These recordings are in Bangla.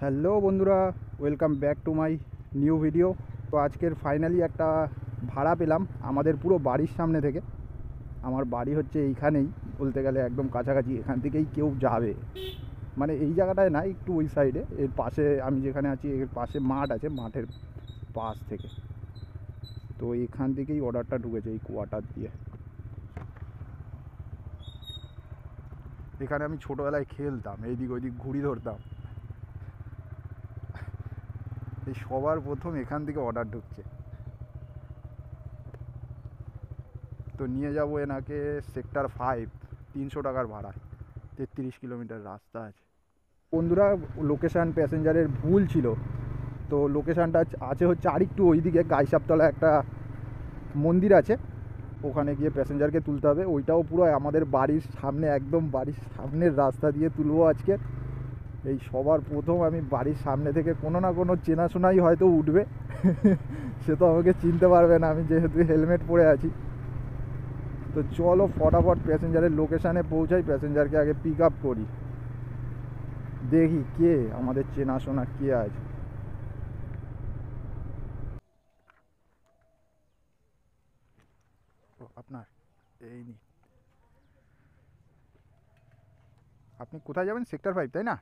হ্যালো বন্ধুরা, welcome back to my new video. তো আজকের ফাইনালি একটা ভাড়া পেলাম আমাদের পুরো বাড়ির সামনে থেকে। আমার বাড়ি হচ্ছে এইখানেই, বলতে গেলে একদম কাছাকাছি। এখান থেকেই কেউ যাবে, মানে এই জায়গাটায় না, একটু ওই সাইডে, এর পাশে আমি যেখানে আছি এর পাশে মাঠ আছে, মাঠের পাশ থেকে। তো এখান থেকেই অর্ডারটা ঢুকেছে, এই কোয়ার্টার দিয়ে। এখানে আমি ছোটোবেলায় খেলতাম, এইদিক ওইদিক ঘুড়ি ধরতাম। এই সবার প্রথম এখান থেকে অর্ডার ঢুকছে। তো নিয়ে যাব এনাকে সেক্টর 5, 300 টাকার ভাড়া, 33 কিলোমিটার রাস্তা আছে। বন্ধুরা, লোকেশান প্যাসেঞ্জারের ভুল ছিল। তো লোকেশানটা আছে হচ্ছে আরেকটু ওইদিকে, গাইসাপতলা একটা মন্দির আছে, ওখানে গিয়ে প্যাসেঞ্জারকে তুলতে হবে। ওইটাও পুরো আমাদের বাড়ির সামনে, একদম বাড়ির সামনের রাস্তা দিয়ে তুলবো আজকে। এই সবার প্রথম আমি বাড়ির সামনে থেকে, কোনো না কোনো চেনাশোনাই হয়তো উঠবে। সে তো আমাকে চিনতে পারবে না, আমি যেহেতু হেলমেট পরে আছি। তো চলো ফটাফট প্যাসেঞ্জারের লোকেশানে পৌঁছাই, প্যাসেঞ্জারকে আগে পিক আপ করি, দেখি কে আমাদের চেনাশোনা কে আছে। আপনার এই নি, আপনি কোথায় যাবেন? সেক্টর 5, তাই না?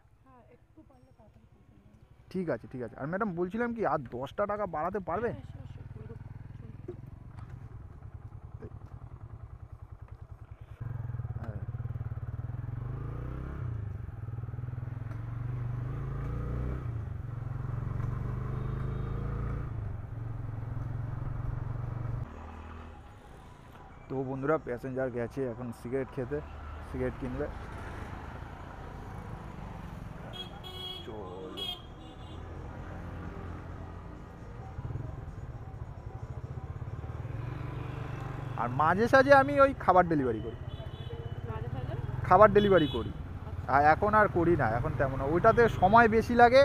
ঠিক আছে ঠিক আছে। আর ম্যাডাম বলছিলাম কি, আর 10টা টাকা বাড়াতে পারবে? হ্যাঁ। তো বন্ধুরা, প্যাসেঞ্জার গেছে এখন সিগারেট খেতে, সিগারেট কিনবে। চলো। আর মাঝে সাঝে আমি ওই খাবার ডেলিভারি করি, খাবার ডেলিভারি করি। আর এখন আর করি না, এখন তেমন না। ওইটাতে সময় বেশি লাগে।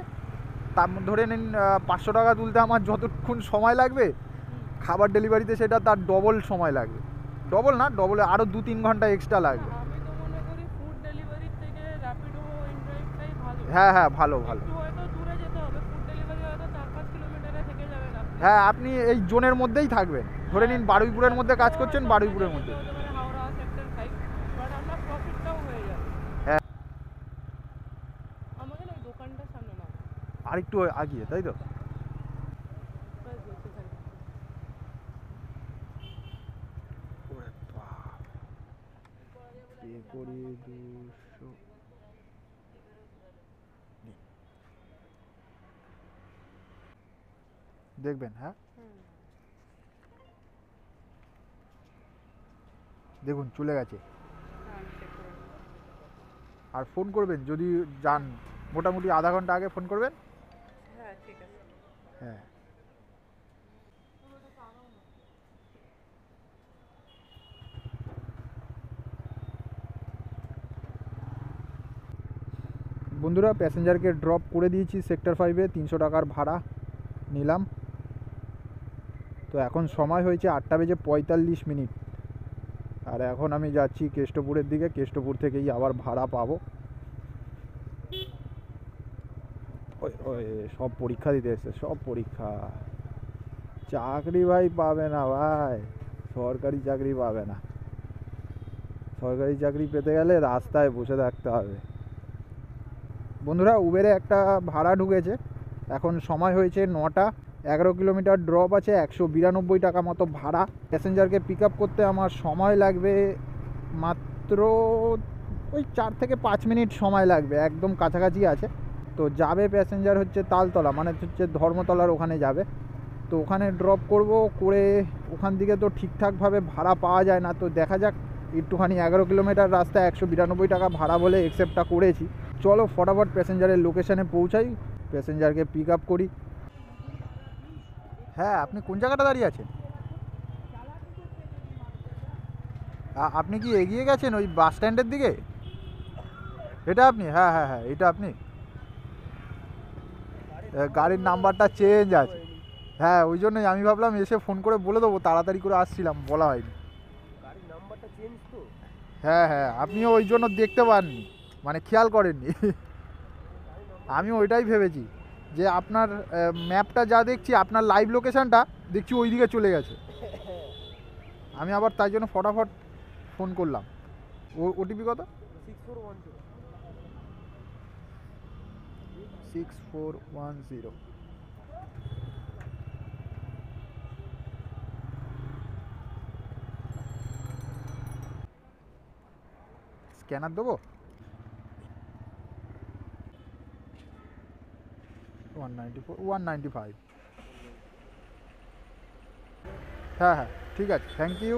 তার ধরে নিন 500 টাকা তুলতে আমার যতক্ষণ সময় লাগবে, খাবার ডেলিভারিতে সেটা তার ডবল সময় লাগবে। ডবল না, ডবলে আরও 2-3 ঘন্টা এক্সট্রা লাগবে। হ্যাঁ হ্যাঁ, ভালো ভালো। হ্যাঁ, আপনি এই জোনের মধ্যেই থাকবেন। ধরে নিন বারুইপুরের মধ্যে কাজ করছেন, বারুইপুরের মধ্যে। হ্যাঁ, আরেকটু আগিয়ে, তাই তো? ওরে বাপ, পে করি 200। দেখবেন, হ্যাঁ দেখুন চলে গেছে। আর ফোন করবেন যদি যান, মোটামুটি আধা ঘন্টা আগে ফোন করবেন। হ্যাঁ। বন্ধুরা, প্যাসেঞ্জারকে ড্রপ করে দিয়েছি সেক্টর 5-এ, 300 টাকার ভাড়া নিলাম। তো এখন সময় হয়েছে 8:45। আর এখন আমি যাচ্ছি কেষ্টপুরের দিকে, কেষ্টপুর থেকেই আবার ভাড়া পাবো। ওই ওই সব পরীক্ষা দিতে এসছে, সব পরীক্ষা। চাকরি ভাই পাবে না ভাই, সরকারি চাকরি পাবে না। সরকারি চাকরি পেতে গেলে রাস্তায় বসে থাকতে হবে। বন্ধুরা, উবেরে একটা ভাড়া ঢুকেছে। এখন সময় হয়েছে 9টা, 11 কিলোমিটার ড্রপ আছে, 192 টাকা মতো ভাড়া। প্যাসেঞ্জারকে পিক আপ করতে আমার সময় লাগবে মাত্র ওই 4 থেকে 5 মিনিট সময় লাগবে, একদম কাছাকাছি আছে। তো যাবে প্যাসেঞ্জার হচ্ছে তালতলা, মানে হচ্ছে ধর্মতলার ওখানে যাবে। তো ওখানে ড্রপ করব, করে ওখান থেকে তো ঠিকঠাকভাবে ভাড়া পাওয়া যায় না। তো দেখা যাক, একটুখানি 11 কিলোমিটার রাস্তা, 192 টাকা ভাড়া বলে অ্যাকসেপ্টটা করেছি। চলো ফটাফট প্যাসেঞ্জারের লোকেশানে পৌঁছাই, প্যাসেঞ্জারকে পিক আপ করি। হ্যাঁ, আপনি কোন জায়গাটা দাঁড়িয়ে আছেন? আপনি কি এগিয়ে গেছেন ওই বাস স্ট্যান্ডের দিকে? এটা আপনি? হ্যাঁ হ্যাঁ হ্যাঁ, এটা আপনি। গাড়ির নাম্বারটা চেঞ্জ আছে। হ্যাঁ, ওই জন্যই আমি ভাবলাম এসে ফোন করে বলে দেবো, তাড়াতাড়ি করে আসছিলাম, বলা হয়নি। হ্যাঁ হ্যাঁ, আপনিও ওই জন্য দেখতে পাননি, মানে খেয়াল করেননি। আমি ওইটাই ভেবেছি যে আপনার ম্যাপটা যা দেখছি, আপনার লাইভ লোকেশানটা দেখছি ওই দিকে চলে গেছে। আমি আবার তাই জন্য ফটাফট ফোন করলাম। ওটিপি কত? 6410। স্ক্যানার দেবো? 194 195। হ্যাঁ হ্যাঁ, ঠিক আছে, থ্যাংক ইউ।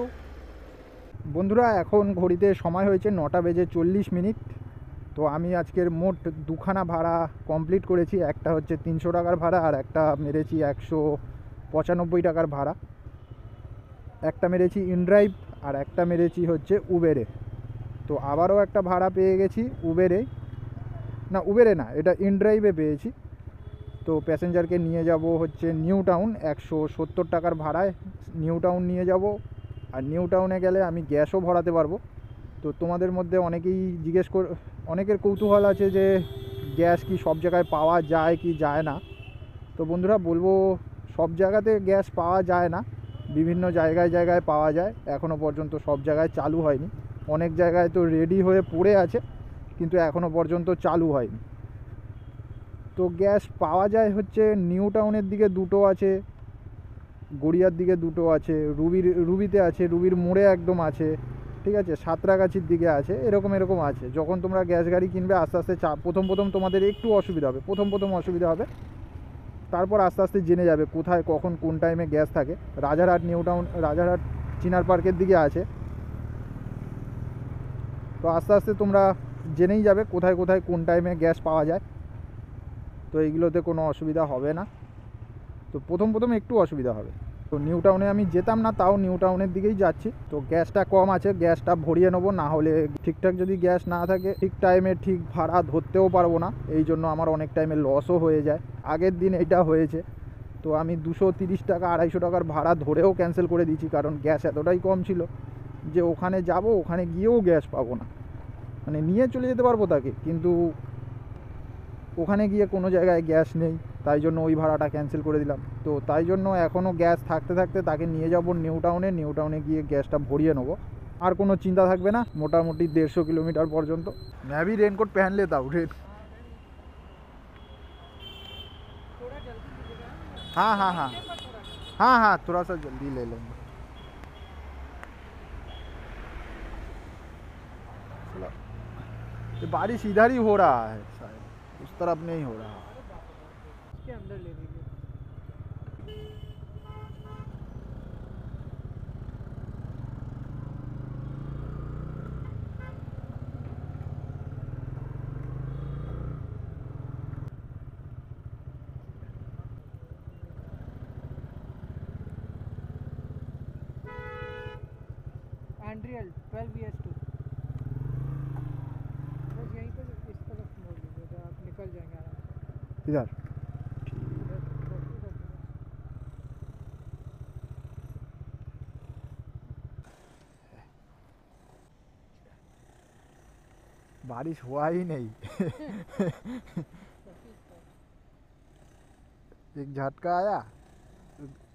বন্ধুরা, এখন ঘড়িতে সময় হয়েছে 9:40। তো আমি আজকের মোট দুখানা ভাড়া কমপ্লিট করেছি। একটা হচ্ছে 300 টাকার ভাড়া, আর একটা মেরেছি 195 টাকার ভাড়া। একটা মেরেছি ইনড্রাইভ, আর একটা মেরেছি হচ্ছে উবেরে। তো আবারও একটা ভাড়া পেয়ে গেছি উবেরে, না এটা ইনড্রাইভে পেয়েছি। তো প্যাসেঞ্জারকে নিয়ে যাব হচ্ছে নিউ টাউন, 170 টাকার ভাড়ায় নিউ টাউন নিয়ে যাব। আর নিউ টাউনে গেলে আমি গ্যাসও ভরাতে পারবো। তো তোমাদের মধ্যে অনেকেই অনেকের কৌতূহল আছে যে গ্যাস কি সব জায়গায় পাওয়া যায় কি যায় না। তো বন্ধুরা বলবো, সব জায়গাতে গ্যাস পাওয়া যায় না, বিভিন্ন জায়গায় পাওয়া যায়। এখনও পর্যন্ত সব জায়গায় চালু হয়নি। অনেক জায়গায় তো রেডি হয়ে পড়ে আছে, কিন্তু এখনও পর্যন্ত চালু হয়নি। তো গ্যাস পাওয়া যায় হচ্ছে নিউ টাউনের দিকে দুটো আছে, গড়িয়ার দিকে দুটো আছে, রুবিতে আছে, রুবির মোড়ে একদম আছে, ঠিক আছে, সাঁতরাগাছির দিকে আছে, এরকম আছে। যখন তোমরা গ্যাস গাড়ি কিনবে আস্তে আস্তে প্রথম তোমাদের একটু অসুবিধা হবে, প্রথম অসুবিধা হবে। তারপর আস্তে আস্তে জেনে যাবে কোথায় কখন কোন টাইমে গ্যাস থাকে। রাজারহাট, নিউ টাউন, রাজারহাট চিনার পার্কের দিকে আছে। তো আস্তে আস্তে তোমরা জেনেই যাবে কোথায় কোন টাইমে গ্যাস পাওয়া যায়। তো এইগুলোতে কোনো অসুবিধা হবে না। তো প্রথম একটু অসুবিধা হবে। তো নিউ টাউনে আমি যেতাম না, তাও নিউ টাউনের দিকেই যাচ্ছি। তো গ্যাসটা কম আছে, গ্যাসটা ভরিয়ে নেবো, না হলে ঠিকঠাক যদি গ্যাস না থাকে ঠিক টাইমে ঠিক ভাড়া ধরতেও পারবো না। এই জন্য আমার অনেক টাইমে লসও হয়ে যায়। আগের দিন এটা হয়েছে। তো আমি 230 টাকা 250 টাকার ভাড়া ধরেও ক্যান্সেল করে দিয়েছি, কারণ গ্যাস এতটাই কম ছিল যে ওখানে যাব, ওখানে গিয়েও গ্যাস পাবো না। মানে নিয়ে চলে যেতে পারবো তাকে, কিন্তু ওখানে গিয়ে কোনো জায়গায় গ্যাস নেই, তাই জন্য ওই ভাড়াটা ক্যান্সেল করে দিলাম। তো তাই জন্য এখনও গ্যাস থাকতে তাকে নিয়ে যাব নিউ টাউনে গিয়ে গ্যাসটা ভরিয়ে নেবো। আর কোনো চিন্তা থাকবে না, মোটামুটি 150 किलोमीटर পর্যন্ত। मैं भी रेनकोट पहन लेता हूँ। हाँ, थोड़ा सा जल्दी ले लेंगे। ये बारिश इधर ही हो रहा है शायद, उस तरफ नहीं हो रहा। इसके अंदर ले लीजिए। एंड्रियल 12BS2 बस यहीं पर इस तरफ मोड़ लीजिए, तो आप निकल जाएंगे आराम से। इधर बारिश हुआ ही नहीं। एक झटका आया,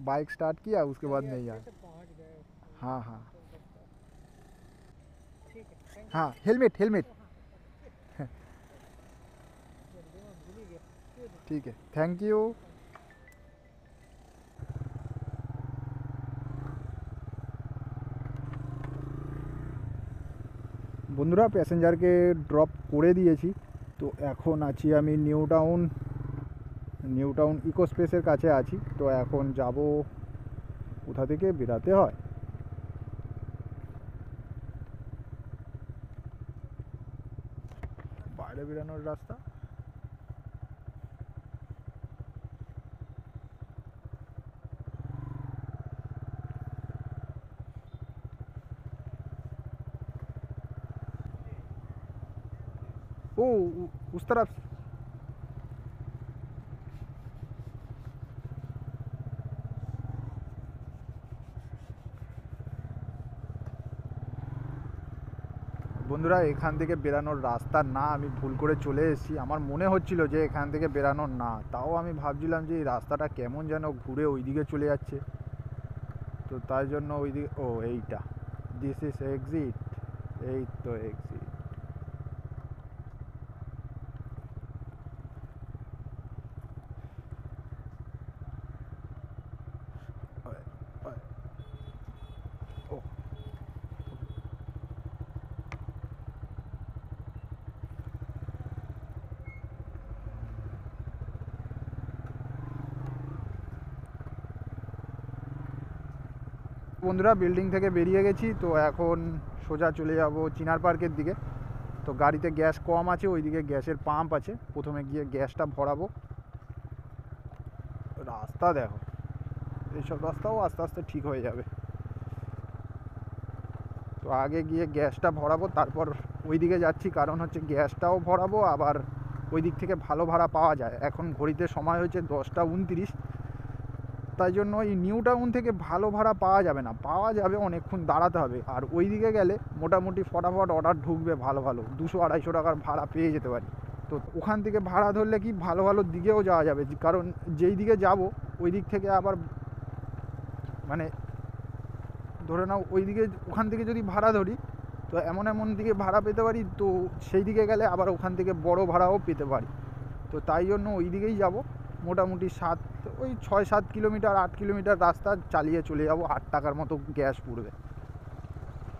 बाइक स्टार्ट किया, उसके बाद नहीं आया। पहुंच गए। हाँ ठीक है, थैंक हाँ, हेलमेट जल्दी में भूल ही गया। ठीक है, थैंक यू। বন্ধুরা, প্যাসেঞ্জারকে ড্রপ করে দিয়েছি। তো এখন আছি আমি নিউ টাউন ইকো স্পেসের কাছে আছি। তো এখন যাব, কোথা থেকে বেরাতে হয়। বাইরে বেরানোর রাস্তা। ओ उस तरफ। বন্ধুরা এখান থেকে বেরানোর রাস্তা না, আমি ভুল করে চলে এসেছি। আমার মনে হচ্ছিল যে এখান থেকে বেরানোর না, তাও আমি ভাবছিলাম যে এই রাস্তাটা কেমন যেন ঘুরে ওইদিকে চলে যাচ্ছে, তো তাই জন্য ওইদিকে এইটা দিস ইজ এক্সিট, এই তো এক্সিট। বন্ধুরা বিল্ডিং থেকে বেরিয়ে গেছি, তো এখন সোজা চলে যাব চিনার পার্কের দিকে। তো গাড়িতে গ্যাস কম আছে, ওইদিকে গ্যাসের পাম্প আছে, প্রথমে গিয়ে গ্যাসটা ভরাবো। রাস্তা দেখো, এইসব রাস্তাও আস্তে আস্তে ঠিক হয়ে যাবে। তো আগে গিয়ে গ্যাসটা ভরাবো, তারপর ওইদিকে যাচ্ছি, কারণ হচ্ছে গ্যাসটাও ভরাবো, আবার ওই দিক থেকে ভালো ভাড়া পাওয়া যায়। এখন ঘড়িতে সময় হচ্ছে 10:29, তাই জন্য এই নিউ টাউন থেকে ভালো ভাড়া পাওয়া যাবে না, পাওয়া যাবে অনেকক্ষণ দাঁড়াতে হবে। আর ওই দিকে গেলে মোটামুটি ফটাফট অর্ডার ঢুকবে, ভালো ভালো 200-250 টাকার ভাড়া পেয়ে যেতে পারি। তো ওখান থেকে ভাড়া ধরলে কি ভালো ভালো দিকেও যাওয়া যাবে, কারণ যেই দিকে যাব ওই দিক থেকে আবার মানে ধরে নাও ওই দিকে, ওখান থেকে যদি ভাড়া ধরি তো এমন এমন দিকে ভাড়া পেতে পারি, তো সেই দিকে গেলে আবার ওখান থেকে বড় ভাড়াও পেতে পারি। তো তাই জন্য ওই দিকেই যাব। মোটামুটি 6-7 কিলোমিটার 8 কিলোমিটার রাস্তা চালিয়ে চলে যাব, 8 টাকার মতো গ্যাস পুড়বে।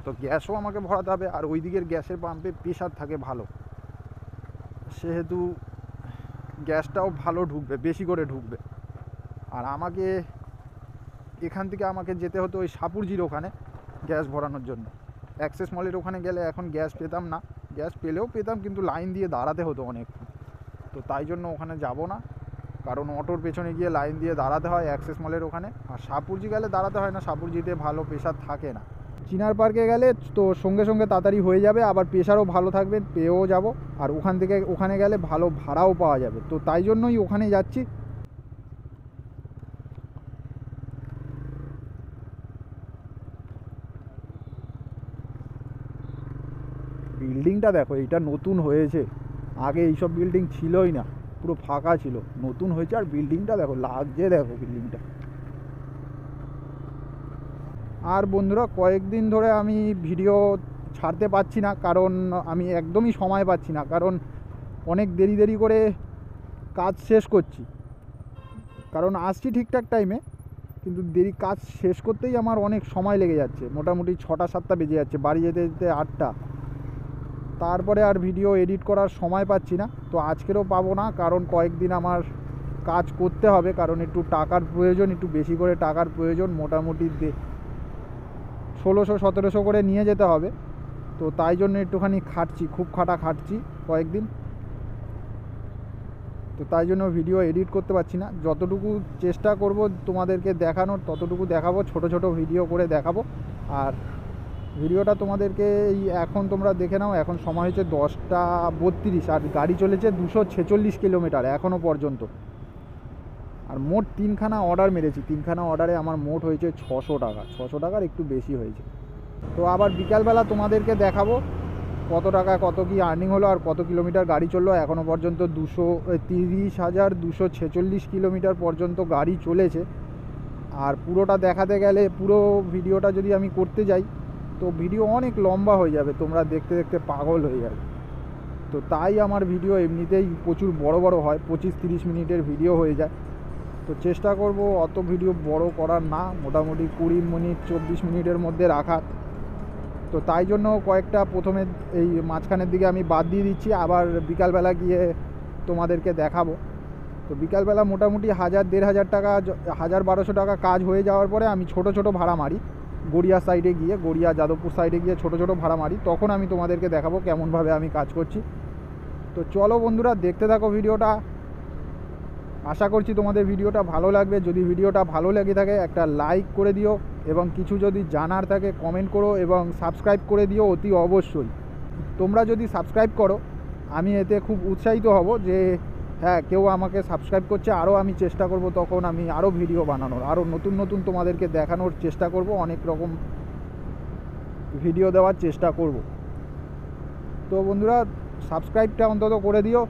তো গ্যাসও আমাকে ভরাতে হবে, আর ওই দিকের গ্যাসের পাম্পে প্রেশার থাকে ভালো, সেহেতু গ্যাসটাও ভালো ঢুকবে, বেশি করে ঢুকবে। আর আমাকে এখান থেকে আমাকে যেতে হতো ওই সাপুরজির ওখানে গ্যাস ভরানোর জন্য। অ্যাক্সেস মলের ওখানে গেলে এখন গ্যাস পেতাম না, গ্যাস পেলেও পেতাম কিন্তু লাইন দিয়ে দাঁড়াতে হতো অনেকক্ষণ। তো তাই জন্য ওখানে যাব না, কারণ অটোর পেছনে গিয়ে লাইন দিয়ে দাঁড়াতে হয় অ্যাক্সেস মলের ওখানে। আর সাপুরজি গেলে দাঁড়াতে হয় না, সাপুরজিতে ভালো প্রেশার থাকে না। চিনার পার্কে গেলে তো সঙ্গে সঙ্গে তাড়াতাড়ি হয়ে যাবে, আবার প্রেশারও ভালো থাকবে, পেয়েও যাব। আর ওখান থেকে ওখানে গেলে ভালো ভাড়াও পাওয়া যাবে, তো তাই জন্যই ওখানে যাচ্ছি। বিল্ডিংটা দেখো, এইটা নতুন হয়েছে, আগে এইসব বিল্ডিং ছিলই না, পুরো ফাঁকা ছিল, নতুন হয়েছে। আর বিল্ডিংটা দেখো, লাগছে দেখো বিল্ডিংটা। আর বন্ধুরা কয়েকদিন ধরে আমি ভিডিও ছাড়তে পারছি না, কারণ আমি একদমই সময় পাচ্ছি না, কারণ অনেক দেরি দেরি করে কাজ শেষ করছি। কারণ আসছি ঠিকঠাক টাইমে, কিন্তু দেরি কাজ শেষ করতেই আমার অনেক সময় লেগে যাচ্ছে, মোটামুটি 6টা-7টা বেজে যাচ্ছে, বাড়ি যেতে যেতে 8টা। তারপরে আর ভিডিও এডিট করার সময় পাচ্ছি না। তো আজকেরও পাবো না, কারণ কয়েকদিন আমার কাজ করতে হবে, কারণ একটু টাকার প্রয়োজন, একটু বেশি করে টাকার প্রয়োজন। মোটামুটি 1600-1700 করে নিয়ে যেতে হবে, তো তাই জন্য একটুখানি খাটছি, খুব খাটছি কয়েকদিন। তো তাই জন্য ভিডিও এডিট করতে পারছি না। যতটুকু চেষ্টা করব তোমাদেরকে দেখানোর ততটুকু দেখাবো, ছোট ছোট ভিডিও করে দেখাবো। আর ভিডিওটা তোমাদেরকে এখন তোমরা দেখে নাও, এখন সময় হচ্ছে 10:32, আর গাড়ি চলেছে 246 কিলোমিটার এখনও পর্যন্ত। আর মোট 3খানা অর্ডার মেরেছি, 3খানা অর্ডারে আমার মোট হয়েছে 600 টাকা, 600 টাকার একটু বেশি হয়েছে। তো আবার বিকালবেলা তোমাদেরকে দেখাবো কত টাকা কত কি আর্নিং হলো, আর কত কিলোমিটার গাড়ি চললো। এখনও পর্যন্ত 30,246 কিলোমিটার পর্যন্ত গাড়ি চলেছে। আর পুরোটা দেখাতে গেলে, পুরো ভিডিওটা যদি আমি করতে যাই তো ভিডিও অনেক লম্বা হয়ে যাবে, তোমরা দেখতে দেখতে পাগল হয়ে যাবে। তো তাই আমার ভিডিও এমনিতেই প্রচুর বড় বড় হয়, 25-30 মিনিটের ভিডিও হয়ে যায়। তো চেষ্টা করব অত ভিডিও বড় করার না, মোটামুটি 20 মিনিট 24 মিনিটের মধ্যে রাখার। তো তাই জন্য কয়েকটা প্রথমে এই মাঝখানের দিকে আমি বাদ দিয়ে দিচ্ছি, আবার বিকালবেলা গিয়ে তোমাদেরকে দেখাবো। তো বিকালবেলা মোটামুটি 1000-1500 টাকা, 1000-1200 টাকা কাজ হয়ে যাওয়ার পরে আমি ছোট ছোট ভাড়া মারি, গড়িয়া সাইডে গিয়ে, গড়িয়া যাদবপুর সাইডে গিয়ে ছোট ছোট ভাড়া মারি, তখন আমি তোমাদেরকে দেখাবো কেমনভাবে আমি কাজ করছি। তো চলো বন্ধুরা, দেখতে থাকো ভিডিওটা। আশা করছি তোমাদের ভিডিওটা ভালো লাগবে। যদি ভিডিওটা ভালো লেগে থাকে একটা লাইক করে দিও, এবং কিছু যদি জানার থাকে কমেন্ট করো, এবং সাবস্ক্রাইব করে দিও অতি অবশ্যই। তোমরা যদি সাবস্ক্রাইব করো আমি এতে খুব উৎসাহিত হব যে হ্যাঁ, কেউ আমাকে সাবস্ক্রাইব করছে, আরও আমি চেষ্টা করব তখন আমি আরও ভিডিও বানানোর, আরও নতুন নতুন তোমাদেরকে দেখানোর চেষ্টা করব, অনেক রকম ভিডিও দেওয়ার চেষ্টা করব। তো বন্ধুরা সাবস্ক্রাইবটা অন্তত করে দিও।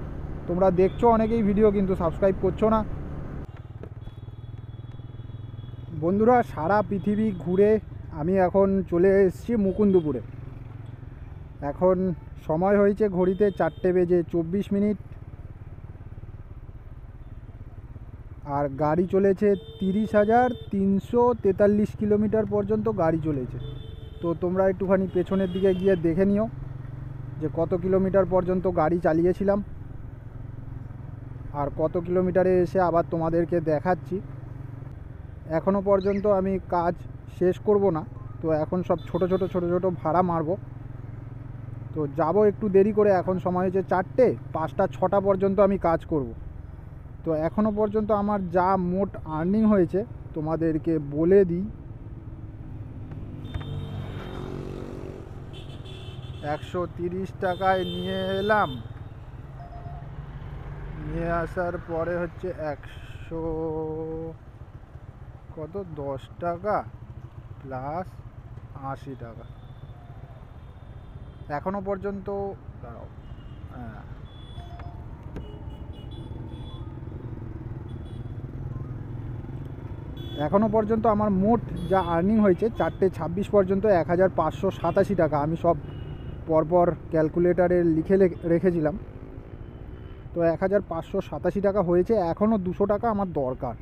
তোমরা দেখছো অনেকেই ভিডিও, কিন্তু সাবস্ক্রাইব করছো না। বন্ধুরা সারা পৃথিবী ঘুরে আমি এখন চলে এসেছি মুকুন্দপুরে। এখন সময় হয়েছে ঘড়িতে 4:24। আর গাড়ি চলেছে 30,343 কিলোমিটার পর্যন্ত গাড়ি চলেছে। তো তোমরা একটুখানি পেছনের দিকে গিয়ে দেখে নিও যে কত কিলোমিটার পর্যন্ত গাড়ি চালিয়েছিলাম আর কত কিলোমিটারে এসে আবার তোমাদেরকে দেখাচ্ছি। এখনও পর্যন্ত আমি কাজ শেষ করব না, তো এখন সব ছোট ছোট ভাড়া মারবো। তো যাব একটু দেরি করে, এখন সময় হয়েছে 4টে, 5টা 6টা পর্যন্ত আমি কাজ করব। তো এখনও পর্যন্ত আমার যা মোট আর্নিং হয়েছে তোমাদেরকে বলে দিই। 130 টাকায় নিয়ে এলাম, নিয়ে আসার পরে হচ্ছে 10 টাকা প্লাস 80 টাকা। এখনও পর্যন্ত দাঁড়াও, হ্যাঁ, এখনও পর্যন্ত আমার মোট যা আর্নিং হয়েছে 4:26 পর্যন্ত 1,587 টাকা। আমি সব পরপর ক্যালকুলেটারে লিখে রেখেছিলাম। তো 1,587 টাকা হয়েছে। এখনও 200 টাকা আমার দরকার।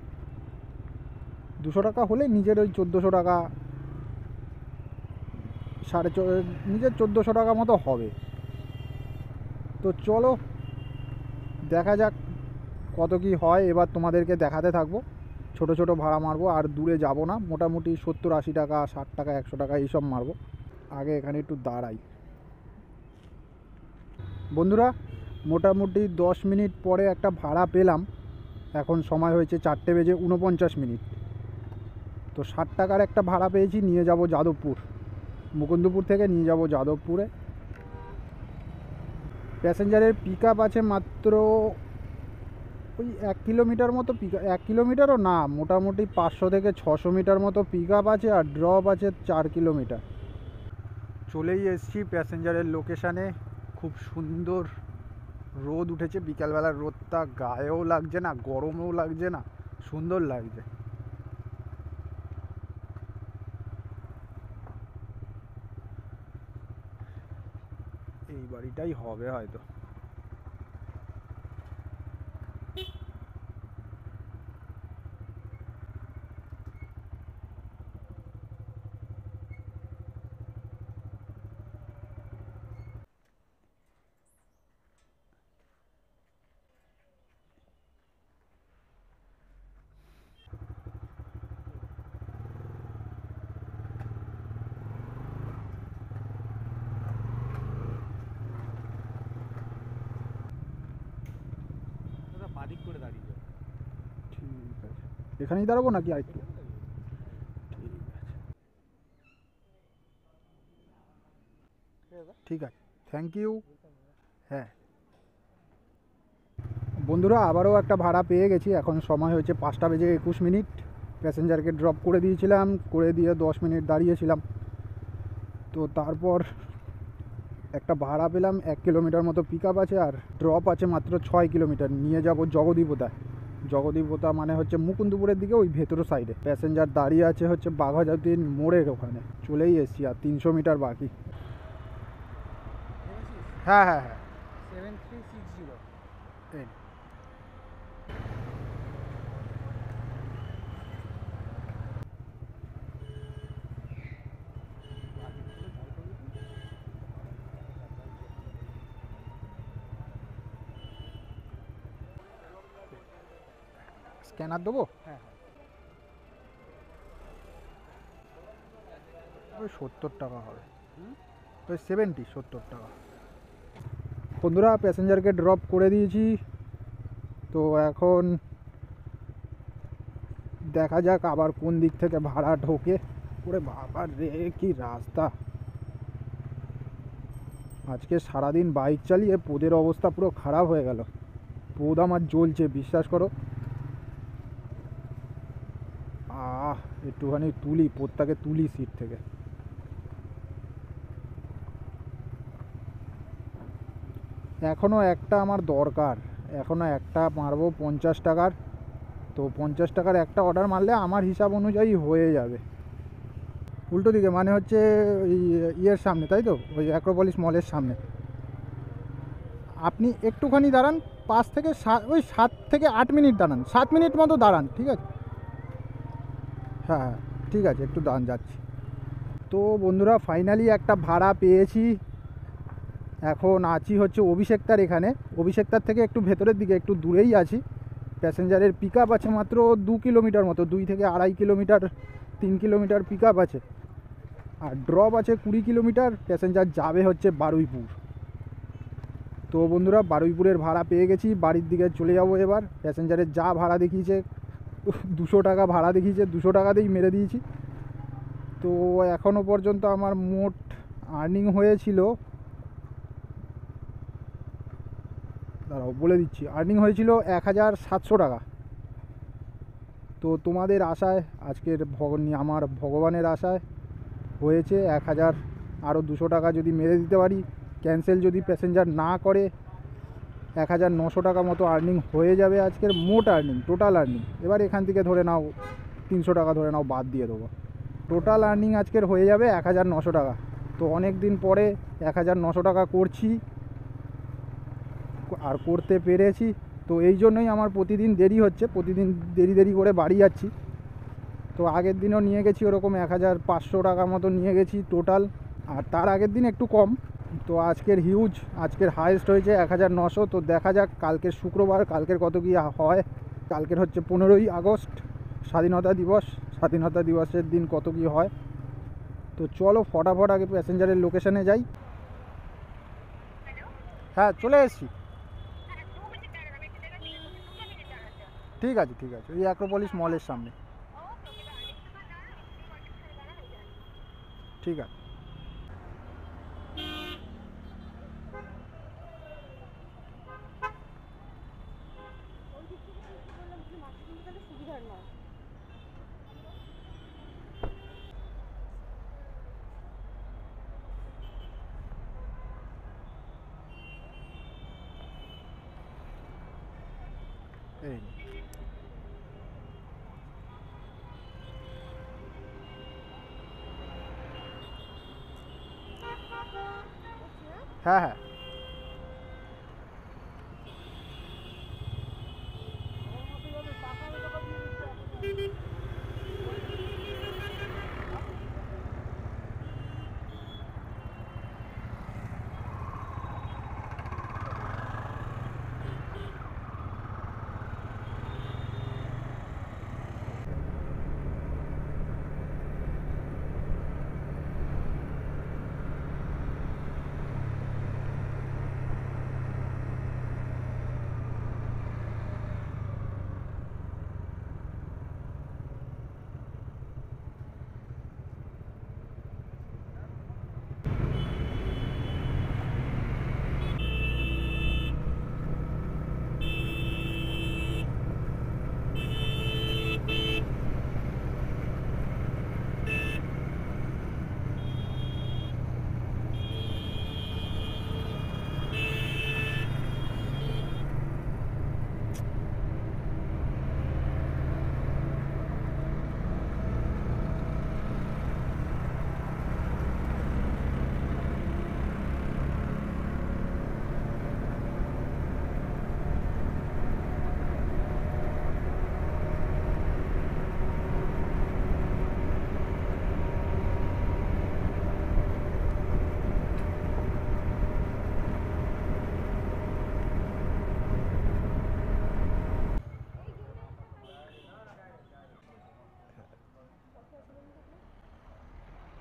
200 টাকা হলে নিজের ওই 1400 টাকা, নিজের 1400 টাকা মতো হবে। তো চলো দেখা যাক কত কি হয়। এবার তোমাদেরকে দেখাতে থাকবো, ছোট ছোট ভাড়া মারবো, আর দূরে যাব না। মোটামুটি 70-80 টাকা, 60 টাকা, 100 টাকা এইসব মারবো। আগে এখানে একটু দাঁড়াই। বন্ধুরা মোটামুটি 10 মিনিট পরে একটা ভাড়া পেলাম। এখন সময় হয়েছে 4:49। তো 60 টাকার একটা ভাড়া পেয়েছি, নিয়ে যাব যাদবপুর। মুকুন্দপুর থেকে নিয়ে যাব যাদবপুরে। প্যাসেঞ্জারের পিক আপ আছে মাত্র ওই 1 কিলোমিটার মতো। 1 কিলোমিটারও না, মোটামুটি 500 থেকে 600 মিটার মতো পিক আপ আছে, আর ড্রপ আছে 4 কিলোমিটার। চলেই এসেছি প্যাসেঞ্জারের লোকেশানে। খুব সুন্দর রোদ উঠেছে, বিকালবেলার রোদটা গায়েও লাগছে না, গরমও লাগছে না, সুন্দর লাগছে। এই বাড়িটাই হবে হয়তো। করে দাঁড়িয়ে যাও। ঠিক আছে, এখানেই দাঁড়াবো নাকি আরেকটু? ঠিক আছে, থ্যাংক ইউ। হ্যাঁ বন্ধুরা আবারও একটা ভাড়া পেয়ে গেছি। এখন সময় হয়েছে 5:21। প্যাসেঞ্জারকে ড্রপ করে দিয়েছিলাম, করে দিয়ে 10 মিনিট দাঁড়িয়েছিলাম। তো তারপর একটা ভাড়া পেলাম। 1 কিলোমিটার মতো পিক আপ আছে, আর ড্রপ আছে মাত্র 6 কিলোমিটার। নিয়ে যাব জগদীপতায়। জগদীপতা মানে হচ্ছে মুকুন্দপুরের দিকে, ওই ভেতর সাইডে। প্যাসেঞ্জার দাঁড়িয়ে আছে হচ্ছে বাঘাযতীন মোড়ের ওখানে। চলেই এসছি, আর 300 মিটার বাকি। হ্যাঁ হ্যাঁ হ্যাঁ 7360 এই স্ক্যানার দেবো। হ্যাঁ ওই 70 টাকা হবে, ওই 70 টাকা। বন্ধুরা প্যাসেঞ্জারকে ড্রপ করে দিয়েছি। তো এখন দেখা যাক আবার কোন দিক থেকে ভাড়া ঢোকে। ওরে বাবা রে, কি রাস্তা! আজকে সারাদিন বাইক চালিয়ে পোদের অবস্থা পুরো খারাপ হয়ে গেল। পোদ আমার জ্বলছে, বিশ্বাস করো। একটুখানি তুলি, পোদটাকে তুলি সিট থেকে। এখনও একটা আমার দরকার, এখনও একটা মারবো 50 টাকার। তো 50 টাকার একটা অর্ডার মারলে আমার হিসাব অনুযায়ী হয়ে যাবে। উল্টো দিকে মানে হচ্ছে ওই ইয়ের সামনে, তাই তো, ওই অ্যাক্রোপলিস মলের সামনে। আপনি একটুখানি দাঁড়ান, 5 থেকে 7, ওই 7 থেকে 8 মিনিট দাঁড়ান, 7 মিনিট মতো দাঁড়ান, ঠিক আছে? হ্যাঁ হ্যাঁ ঠিক আছে, একটু দাঁড়ান, যাচ্ছি। তো বন্ধুরা ফাইনালি একটা ভাড়া পেয়েছি। এখন আছি হচ্ছে অভিষেকতার এখানে, অভিষেকতার থেকে একটু ভেতরের দিকে, একটু দূরেই আছি। প্যাসেঞ্জারের পিক আপ আছে মাত্র 2 কিলোমিটার মতো, 2 থেকে 2.5 কিলোমিটার, 3 কিলোমিটার পিক আপ আছে। আর ড্রপ আছে 20 কিলোমিটার। প্যাসেঞ্জার যাবে হচ্ছে বারুইপুর। তো বন্ধুরা বারুইপুরের ভাড়া পেয়ে গেছি, বাড়ির দিকে চলে যাব এবার। প্যাসেঞ্জারের যা ভাড়া দেখিয়েছে, 200 টাকা ভাড়া দেখিয়েছে, 200 টাকাতেই মেরে দিয়েছি। তো এখনও পর্যন্ত আমার মোট আর্নিং হয়েছিল, দাঁড়াও বলে দিচ্ছি, আর্নিং হয়েছিল 1700 টাকা। তো তোমাদের আশায়, আজকের আমার ভগবানের আশায় হয়েছে 1000, আরও 200 টাকা যদি মেরে দিতে পারি, ক্যান্সেল যদি প্যাসেঞ্জার না করে, 1900 টাকা মতো আর্নিং হয়ে যাবে আজকের মোট আর্নিং, টোটাল আর্নিং। এবার এখান থেকে ধরে নাও 300 টাকা ধরে নাও, বাদ দিয়ে দেবো। টোটাল আর্নিং আজকের হয়ে যাবে 1900 টাকা। তো অনেক দিন পরে 1900 টাকা করছি, আর করতে পেরেছি। তো এই জন্যই আমার প্রতিদিন দেরি হচ্ছে, প্রতিদিন দেরি করে বাড়ি যাচ্ছি। তো আগের দিনও নিয়ে গেছি ওরকম 1500 টাকা মতো নিয়ে গেছি টোটাল, আর তার আগের দিন একটু কম। তো আজকের হিউজ, আজকের হাইয়েস্ট হয়েছে 1900। তো দেখা যাক কালকের শুক্রবার, কালকের কত কী হয়। কালকের হচ্ছে 15ই আগস্ট, স্বাধীনতা দিবস। স্বাধীনতা দিবসের দিন কত কী হয়। তো চলো ফটাফট আগে প্যাসেঞ্জারের লোকেশানে যাই। হ্যাঁ চলে এসেছি। ঠিক আছে ঠিক আছে, ওই অ্যাক্রোপলিস মলের সামনে। ঠিক আছে। এই হ্যাঁ হ্যাঁ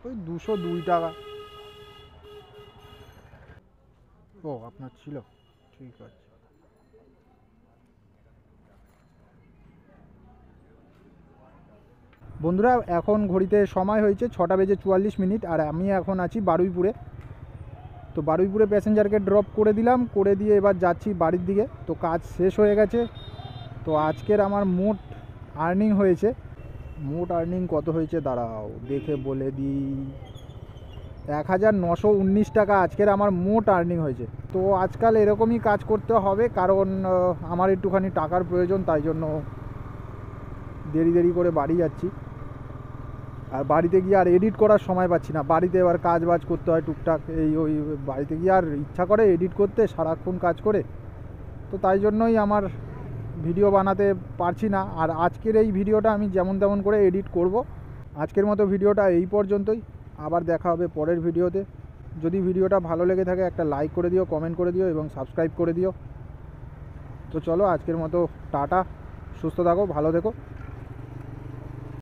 ওই 202 টাকা। ও আপনার ছিল, ঠিক আছে। বন্ধুরা এখন ঘড়িতে সময় হয়েছে 6টা বেজে 44 মিনিট, আর আমি এখন আছি বারুইপুরে। তো বারুইপুরে প্যাসেঞ্জারকে ড্রপ করে দিলাম, করে দিয়ে এবার যাচ্ছি বাড়ির দিকে। তো কাজ শেষ হয়ে গেছে। তো আজকের আমার মোট আর্নিং হয়েছে, মোট আর্নিং কত হয়েছে দাঁড়াও দেখে বলে দিই, 1919 টাকা আজকের আমার মোট আর্নিং হয়েছে। তো আজকাল এরকমই কাজ করতে হবে, কারণ আমার একটুখানি টাকার প্রয়োজন, তাই জন্য দেরি দেরি করে বাড়ি যাচ্ছি। আর বাড়িতে গিয়ে আর এডিট করার সময় পাচ্ছি না, বাড়িতে এবার কাজ বাজ করতে হয় টুকটাক, এই ওই বাড়িতে গিয়ে আর ইচ্ছা করে এডিট করতে সারাক্ষণ কাজ করে, তো তাই জন্যই আমার ভিডিও বানাতে পারছি না। আর আজকের এই ভিডিওটা আমি যেমন তেমন করে এডিট করব। আজকের মতো ভিডিওটা এই পর্যন্তই, আবার দেখা হবে পরের ভিডিওতে। যদি ভিডিওটা ভালো লেগে থাকে একটা লাইক করে দিও, কমেন্ট করে দিও এবং সাবস্ক্রাইব করে দিও। তো চলো আজকের মতো টাটা, সুস্থ থাকো, ভালো থেকো।